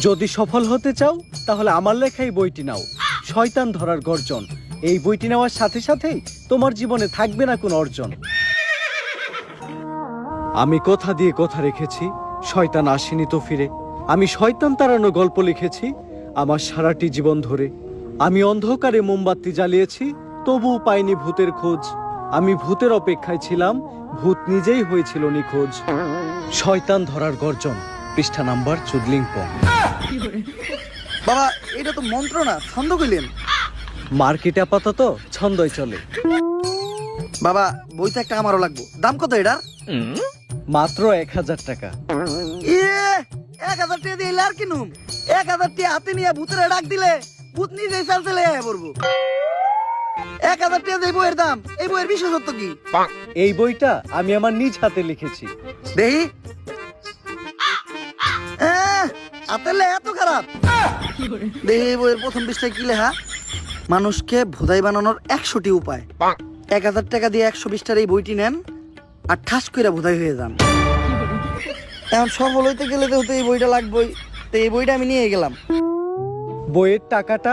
যদি সফল হতে চাও তাহলে আমার লেখা এই বইটি নাও, শয়তান ধরার গর্জন। এই বইটি নেওয়ার সাথে সাথেই তোমার জীবনে থাকবে না কোনো অর্জন। আমি কথা দিয়ে কথা রেখেছি, শয়তান আসেনি তো ফিরে। আমি শয়তান তাড়ানো গল্প লিখেছি আমার সারাটি জীবন ধরে। আমি অন্ধকারে মোমবাতি জ্বালিয়েছি, তবুও পাইনি ভূতের খোঁজ। আমি ভূতের অপেক্ষায় ছিলাম, ভূত নিজেই হয়েছিল নিখোঁজ। শয়তান ধরার গর্জন, পৃষ্ঠা নাম্বার চুদলিংপং। বাবা এটা তো মন্ত্র না, ছন্দ কইলেন। মার্কেটে আপাতত ছন্দই চলে। বাবা বইটা একটা আমারও লাগবো, দাম কত এটার? মাত্র 1000 টাকা। 1000 টাকা দিয়ে আর কিনুম? 1000 টাকা হাতে নিয়ে ভূতের ডাক দিলে ভূত নিজেই চালচেলে পড়বো। 1000 টাকা দিয়ে বইয়ের দাম, এই বইয়ের বিশেষত্ব কি? এই বইটা আমি আমার নিজ হাতে লিখেছি। দেখি হাতের লেখা এত খারাপ? দেখি বইয়ের প্রথম পৃষ্ঠায় কি লেখা? মানুষকে ভোদাই বানানোর 100টি উপায়। 1000 টাকা দিয়ে 120টার এই বইটি নেন আর ঠাস কইরা ভোদাই হয়ে যান। এখন সফল হইতে গেলে তো এই বইটা লাগবেই, তো এই বইটা আমি নিয়ে গেলাম। বইয়ের টাকাটা?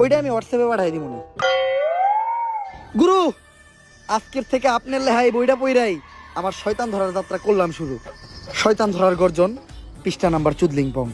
ওইটা আমি হোয়াটসঅ্যাপে পাঠাই দিব। গুরু, আজকের থেকে আপনার লেখা এই বইটা পইরাই আমার শয়তান ধরার যাত্রা করলাম শুরু। শয়তান ধরার গর্জন, পৃষ্ঠা নাম্বার চুদলিংপং।